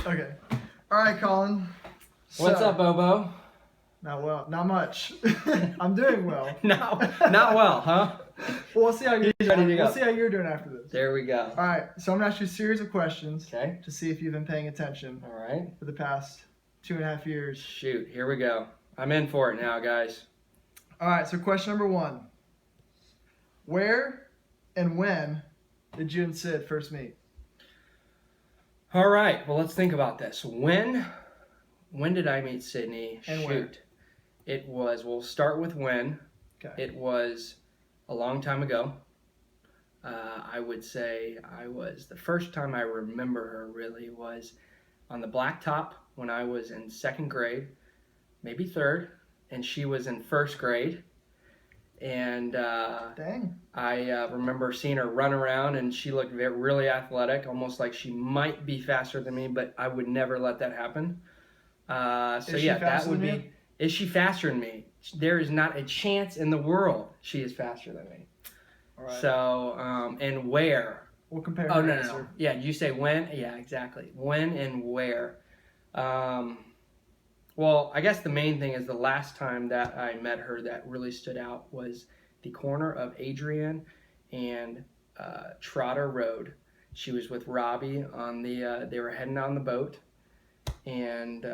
Okay. All right, Colin. What's up, Bobo? Not well. Not much. I'm doing well. No, not well, huh? Well, we'll see how you're He's ready to doing. go. We'll see how you're doing after this. There we go. All right. So I'm gonna ask you a series of questions Okay. to see if you've been paying attention All right. for the past 2.5 years. Shoot, here we go. I'm in for it now, guys. All right. So question number 1: Where and when did you and Sid first meet? All right. Well, let's think about this. When did I meet Sydney? And Shoot. where? It was. We'll start with when. Okay. It was a long time ago. I would say the first time I remember her really was on the blacktop when I was in 2nd grade, maybe 3rd, and she was in 1st grade. And Dang. I remember seeing her run around, and she looked really athletic, almost like she might be faster than me, but I would never let that happen. Is she faster than you? Is she faster than me? There is not a chance in the world she is faster than me. All right. So, and where? We'll compare. Oh, her no. answer. Yeah, you say when? Yeah, exactly. When and where. Well, I guess the main thing is the last time that I met her that really stood out was the corner of Adrian and Trotter Road. She was with Robbie on they were heading on the boat. And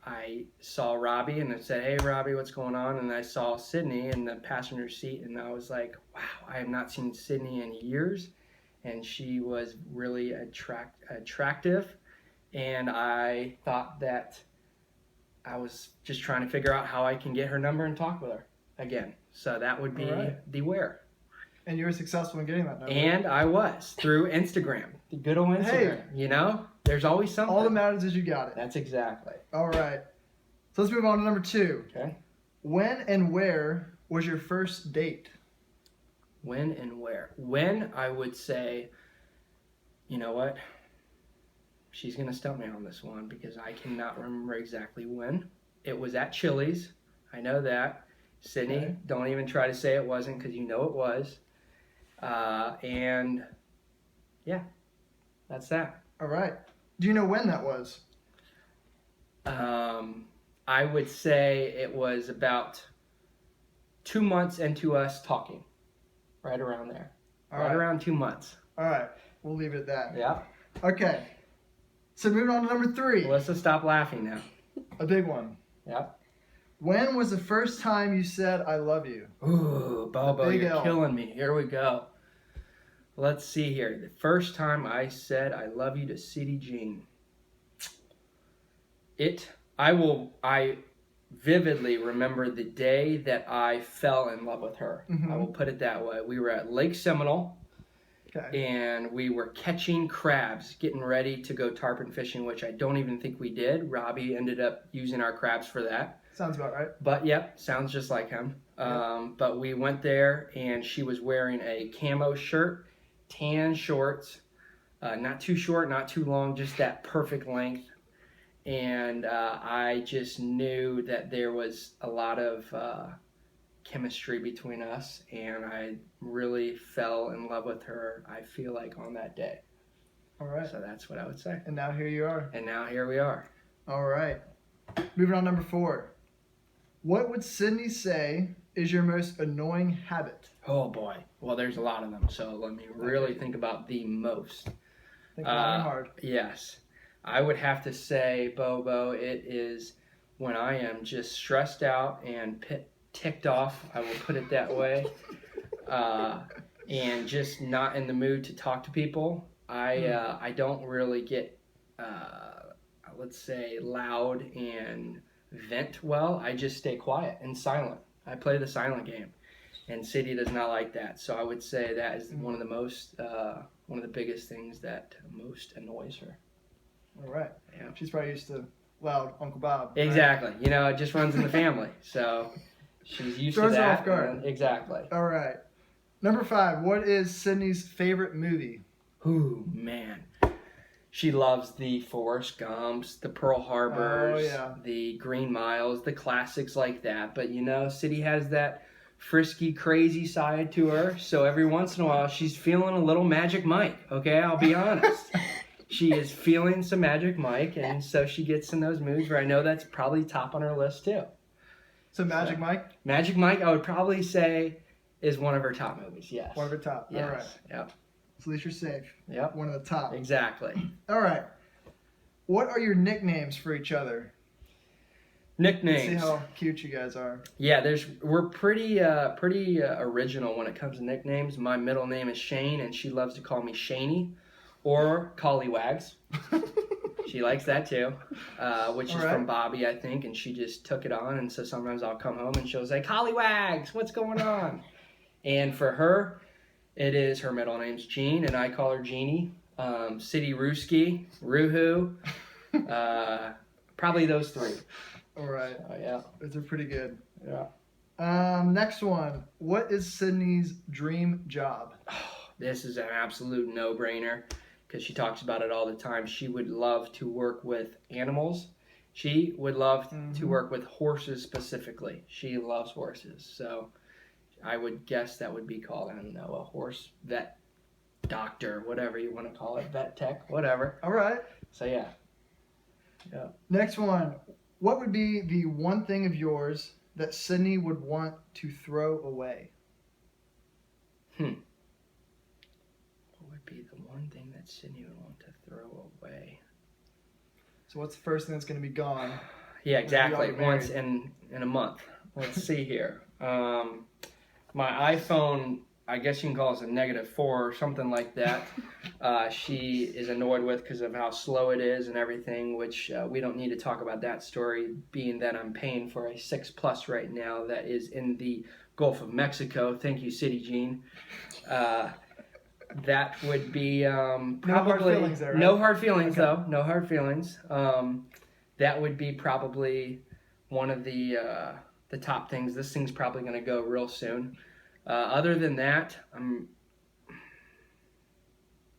I saw Robbie and I said, "Hey, Robbie, what's going on?" And I saw Sydney in the passenger seat, and I was like, "Wow, I have not seen Sydney in years." And she was really attractive, and I thought that I was just trying to figure out how I can get her number and talk with her again. So that would be the where. And you were successful in getting that number. And I was through Instagram, the good old Instagram. Hey. You know, there's always something. All that matters is you got it. That's exactly. All right. So let's move on to number 2. Okay. When and where was your first date? When and where? When, I would say, you know what? She's going to stump me on this one because I cannot remember exactly when. It was at Chili's. I know that. Sydney, Okay. don't even try to say it wasn't because you know it was. And yeah, that's that. All right. Do you know when that was? I would say it was about 2 months into us talking. Right around there. All right right. around 2 months. All right. We'll leave it at that. Yeah. Okay. So moving on to number 3. Melissa, stop laughing now. A big one. Yeah. When was the first time you said "I love you"? Ooh, Bobo, big you're L. killing me. Here we go. Let's see here. The first time I said "I love you" to City Jean. I vividly remember the day that I fell in love with her. Mhm. I will put it that way. We were at Lake Seminole. Okay. And we were catching crabs, getting ready to go tarpon fishing, which I don't even think we did. Robbie ended up using our crabs for that. Sounds about right. But yep, sounds just like him. But we went there, and she was wearing a camo shirt, tan shorts, not too short, not too long, just that perfect length. And I just knew that there was a lot of chemistry between us, and I really fell in love with her, I feel like, on that day. All right. So that's what I would say. And now here you are. And now here we are. All right. Moving on to number 4. What would Sydney say is your most annoying habit? Oh boy. Well, there's a lot of them, so let me really think about the most. Think long and hard. Yes. I would have to say, Bobo, it is when I am just stressed out and ticked off, I will put it that way, and just not in the mood to talk to people. I don't really get, let's say, loud and vent well. I just stay quiet and silent. I play the silent game, and Sadie does not like that. So I would say that is one of the biggest things that most annoys her. All right. Yeah. She's probably used to loud Uncle Bob. Right? Exactly. You know, it just runs in the family. So she's used Throws to her that. off guard. Exactly. All right. Number 5. What is Sydney's favorite movie? Ooh, man. She loves the Forrest Gumps, the Pearl Harbors, the Green Miles, the classics like that. But, you know, City has that frisky, crazy side to her. So every once in a while, she's feeling a little Magic Mike. Okay, I'll be honest. she is feeling some Magic Mike, and so she gets in those moods where I know that's probably top on her list too. So Magic Mike? Magic Mike, I would probably say, is one of her top movies. Yes. One of her top. Yes. All right. Yep. So at least you're safe. Yep. One of the top. Exactly. All right. What are your nicknames for each other? Nicknames. See how cute you guys are. Yeah, we're pretty original when it comes to nicknames. My middle name is Shane, and she loves to call me Shaney or Collywags. She likes that too, which is from Bobby, I think, and she just took it on. And so sometimes I'll come home and she'll say, "Collywags, what's going on?" And for her, it is her middle name's Jean, and I call her Jeannie. City Rooski, Ruhu, probably those three. All right. Oh yeah, Those are pretty good. yeah. Next one. What is Sydney's dream job? This is an absolute no-brainer because she talks about it all the time. She would love to work with animals. She would love to work with horses specifically. She loves horses. So I would guess that would be called, I don't know, a horse vet doctor, whatever you want to call it, vet tech, whatever. All right. So yeah. Next one. What would be the one thing of yours that Sydney would want to throw away? What would be the one thing that Sydney would want to throw away? So what's the first thing that's going to be gone? Yeah, exactly. When we all Once in a month. Let's see here. My iPhone, I guess you can call it a -4 or something like that. She is annoyed with because of how slow it is and everything, which we don't need to talk about that story, being that I'm paying for a 6 Plus right now that is in the Gulf of Mexico. Thank you, City Gene. That would be probably... No hard feelings there, right? No hard feelings, Okay. though. No hard feelings. That would be probably one of the top things. This thing's probably going to go real soon. Other than that, you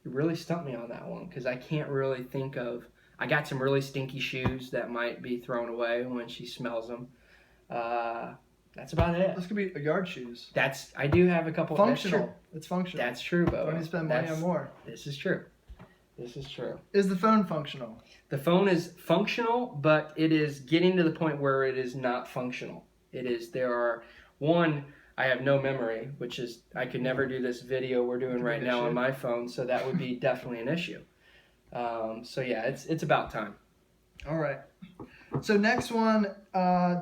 really stumped me on that one because I can't really think of... I got some really stinky shoes that might be thrown away when she smells them. That's about it. This could be yard shoes. I do have a couple... Functional. It's functional. That's true, Bo. Don't need to spend money on more. This is true. This is true. Is the phone functional? The phone is functional, but it is getting to the point where it is not functional. I have no memory, which is, I could never do this video we're doing right now on my phone, so that would be definitely an issue. So yeah, it's about time. All right. So next one,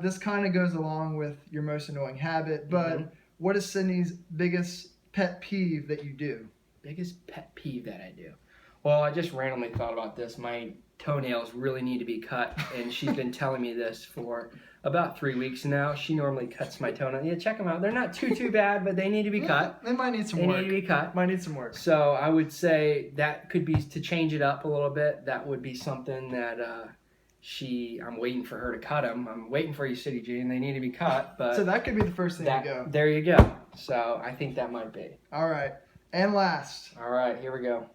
this kind of goes along with your most annoying habit, but what is Sydney's biggest pet peeve that you do? Biggest pet peeve that I do? Well, I just randomly thought about this. My toenails really need to be cut, and she's been telling me this for about 3 weeks now. She normally cuts my toenails. Yeah, check them out. They're not too bad, but they need to be cut. They might need some work. They need to be cut. Might need some work. So I would say that could be, to change it up a little bit, that would be something that I'm waiting for her to cut them. I'm waiting for you, City Gene. They need to be cut. But so that could be the first thing to go. There you go. So I think that might be. All right. And last. All right, here we go.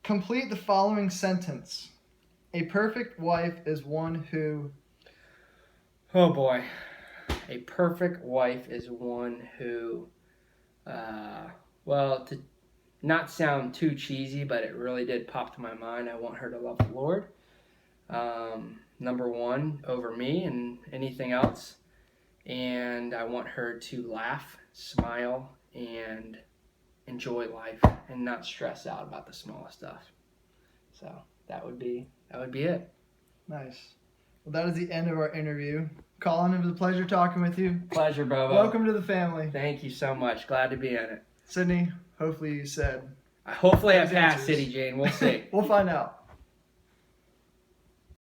Complete the following sentence. A perfect wife is one who... Oh boy. A perfect wife is one who, well, to not sound too cheesy, but it really did pop to my mind. I want her to love the Lord. Number one, over me and anything else. And I want her to laugh, smile, and enjoy life and not stress out about the smallest stuff. So that would be it. Nice. Well, that is the end of our interview. Colin, it was a pleasure talking with you. Pleasure, Bobo. Welcome to the family. Thank you so much. Glad to be in it. Sydney, hopefully you said. Hopefully I Those passed, answers. City Jane. We'll see. We'll find out.